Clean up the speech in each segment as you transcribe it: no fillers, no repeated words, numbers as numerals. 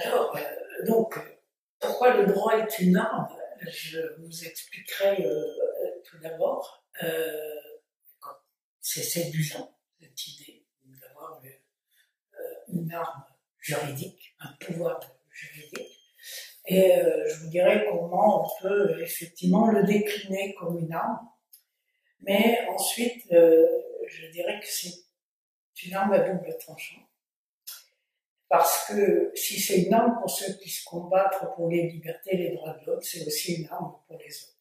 Alors, donc, pourquoi le droit est une arme? Je vous expliquerai tout d'abord. C'est séduisant, cette idée d'avoir une arme juridique, un pouvoir juridique. Et je vous dirais comment on peut effectivement le décliner comme une arme. Mais ensuite, je dirais que c'est une arme à double tranchant. Parce que si c'est une arme pour ceux qui se combattent pour les libertés et les droits de l'homme, c'est aussi une arme pour les autres.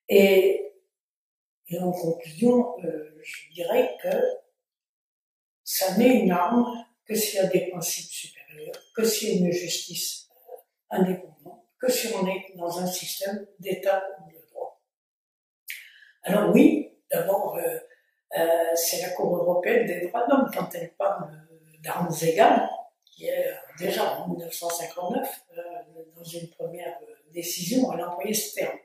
Et en conclusion, je dirais que ça n'est une arme que s'il y a des principes supérieurs, que s'il y a une justice indépendante, que si on est dans un système d'état de droit. Alors oui, d'abord, c'est la Cour européenne des droits de l'homme quand elle parle d'armes égales, qui est déjà en 1959, dans une première décision, elle a employé ce terme.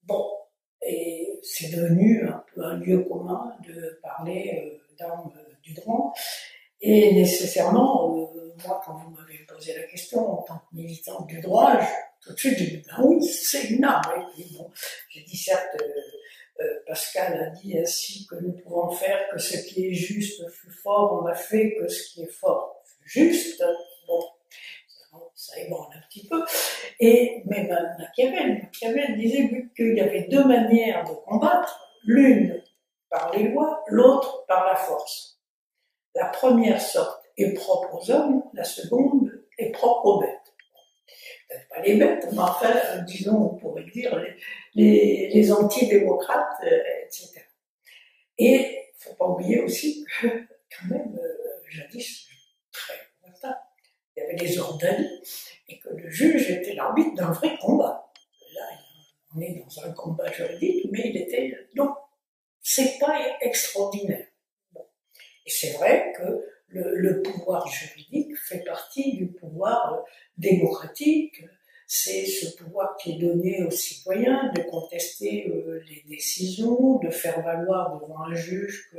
Bon, et c'est devenu un peu un lieu commun de parler d'armes du droit. Et nécessairement, moi, quand vous m'avez posé la question en tant que militante du droit, tout de suite, j'ai dit, ben oui, c'est une arme. Et puis, bon, j'ai dit, certes, Pascal a dit ainsi que nous pouvons faire que ce qui est juste fut fort, on a fait que ce qui est fort fut juste. Bon, ça ébranle un petit peu. Mais Machiavel disait qu'il y avait deux manières de combattre, l'une par les lois, l'autre par la force. La première sorte est propre aux hommes, la seconde est propre aux bêtes. Peut-être pas les bêtes, mais enfin, disons, on pourrait dire les antidémocrates, etc. Et il ne faut pas oublier aussi que, quand même, jadis, très lointain, il y avait les ordelles et que le juge était l'arbitre d'un vrai combat. Là, on est dans un combat juridique, mais il était... Donc, c'est pas extraordinaire. Bon. Et c'est vrai que le pouvoir juridique fait partie du pouvoir démocratique. C'est ce pouvoir qui est donné aux citoyens de contester les décisions, de faire valoir devant un juge que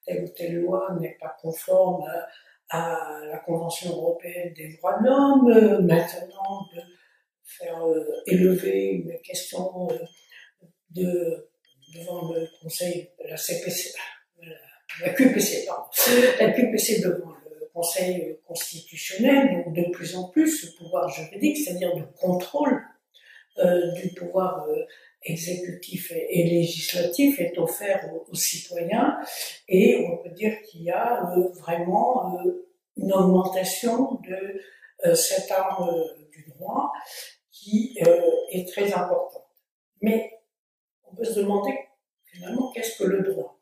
telle ou telle loi n'est pas conforme à la Convention européenne des droits de l'homme, maintenant de faire élever une question devant le Conseil de la CPC, la QPC, pardon, la QPC devant le Conseil constitutionnel, donc de plus en plus ce pouvoir juridique, c'est-à-dire de contrôle du pouvoir exécutif et législatif est offert aux citoyens, et on peut dire qu'il y a vraiment une augmentation de cette arme du droit qui est très importante. Mais on peut se demander finalement qu'est-ce que le droit?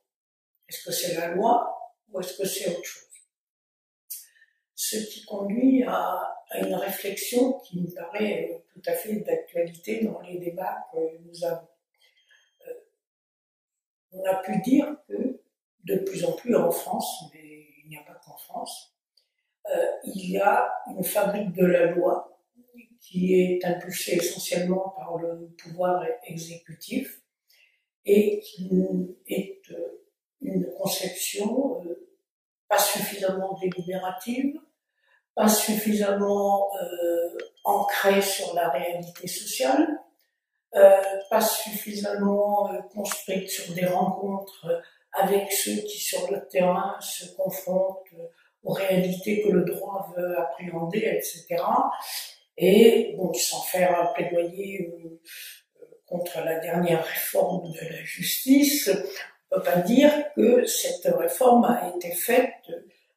Est-ce que c'est la loi ou est-ce que c'est autre chose? Ce qui conduit à une réflexion qui me paraît tout à fait d'actualité dans les débats que nous avons. On a pu dire que de plus en plus en France, mais il n'y a pas qu'en France, il y a une fabrique de la loi qui est impulsée essentiellement par le pouvoir exécutif et qui est une conception pas suffisamment délibérative, pas suffisamment ancrée sur la réalité sociale, pas suffisamment construite sur des rencontres avec ceux qui sur le terrain se confrontent aux réalités que le droit veut appréhender, etc. Et bon, sans faire un plaidoyer contre la dernière réforme de la justice, on ne peut pas dire que cette réforme a été faite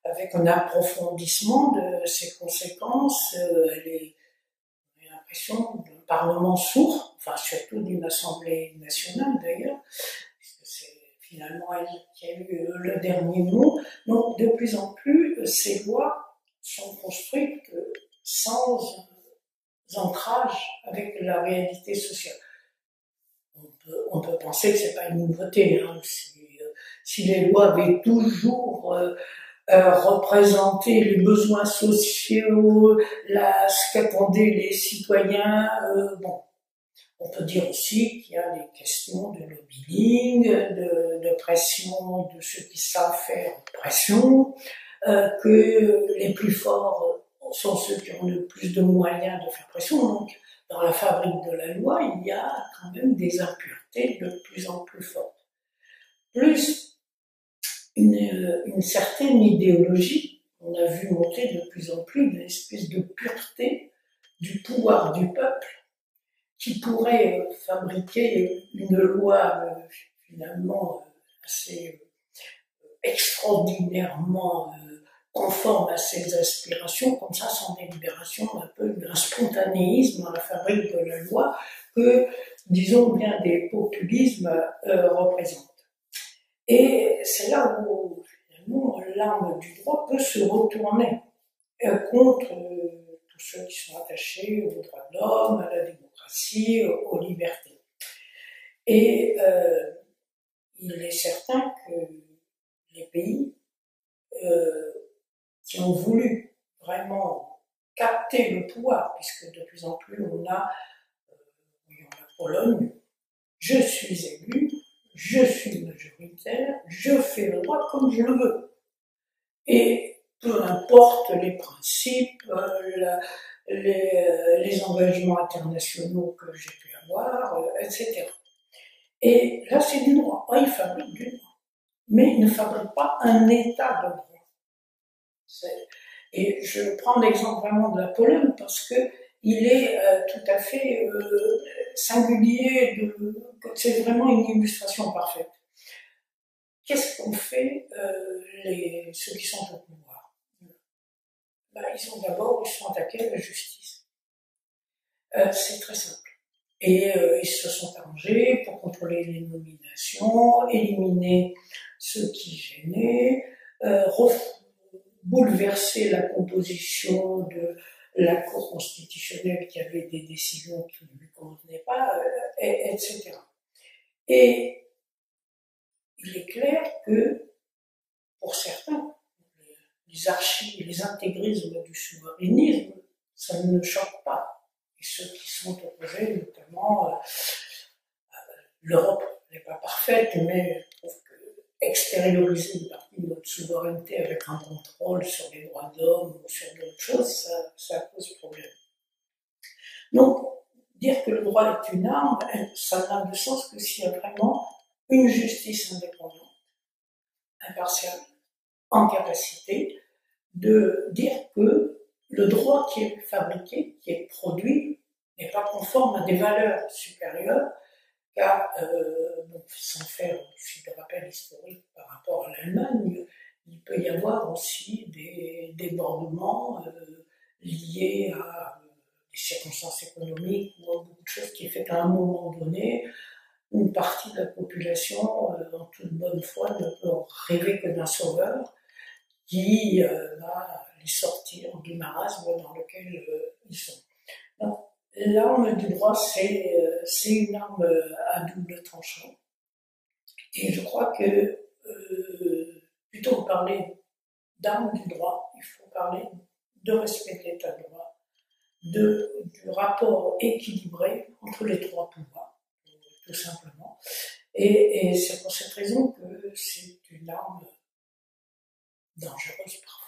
avec un approfondissement de ses conséquences. J'ai l'impression d'un Parlement sourd, enfin surtout d'une Assemblée nationale d'ailleurs, puisque c'est finalement elle qui a eu le dernier mot. Donc de plus en plus, ces lois sont construites sans ancrage avec la réalité sociale. On peut penser que c'est pas une nouveauté, hein, si les lois avaient toujours représenter les besoins sociaux, ce qu'attendaient les citoyens. Bon, on peut dire aussi qu'il y a des questions de lobbying, de pression de ceux qui savent faire pression, que les plus forts sont ceux qui ont le plus de moyens de faire pression. Donc, dans la fabrique de la loi, il y a quand même des impuretés de plus en plus fortes. Plus une certaine idéologie, on a vu monter de plus en plus une espèce de pureté du pouvoir du peuple qui pourrait fabriquer une loi finalement assez extraordinairement conforme à ses aspirations, comme ça, sans délibération, un peu un spontanéisme dans la fabrique de la loi que, disons, bien des populismes représentent. Et c'est là où, finalement, l'arme du droit peut se retourner contre tous ceux qui sont attachés aux droits de l'homme, à la démocratie, aux libertés. Et il est certain que les pays qui ont voulu vraiment capter le pouvoir, puisque de plus en plus on a, voyons la Pologne, je suis élu, je suis majoritaire, je fais le droit comme je le veux. Et peu importe les principes, les engagements internationaux que j'ai pu avoir, etc. Et là, c'est du droit. Il fabrique du droit. Mais il ne fabrique pas un état de droit. Et je prends l'exemple vraiment de la Pologne parce que il est tout à fait singulier, c'est vraiment une illustration parfaite. Qu'est-ce qu'ont fait ceux qui sont au pouvoir? Ils sont attaqués à la justice. C'est très simple. Et ils se sont arrangés pour contrôler les nominations, éliminer ceux qui gênaient, bouleverser la composition de la Cour constitutionnelle qui avait des décisions qui ne lui convenaient pas, etc. Et il est clair que, pour certains, les intégrismes du souverainisme, ça ne choque pas. Et ceux qui sont opposés, notamment, l'Europe n'est pas parfaite, mais je trouve que extérioriser une partie de notre souveraineté avec un contrôle sur les droits de l'homme ou sur d'autres choses, ça pose problème. Donc, dire que le droit est une arme, ça n'a de sens que s'il y a vraiment une justice indépendante, impartiale, en capacité de dire que le droit qui est fabriqué, qui est produit, n'est pas conforme à des valeurs supérieures, car, sans faire aussi de rappel historique par rapport à l'Allemagne, il peut y avoir aussi des débordements liés à des circonstances économiques ou à beaucoup de choses qui fait qu'à un moment donné, une partie de la population, en toute bonne foi, ne peut rêver que d'un sauveur qui va les sortir du marasme dans lequel ils sont. Donc, l'arme du droit, c'est une arme à double tranchant. Et je crois que plutôt que parler d'arme du droit, il faut parler de respect de l'état de droit, du rapport équilibré entre les trois pouvoirs, tout simplement. Et c'est pour cette raison que c'est une arme dangereuse parfois.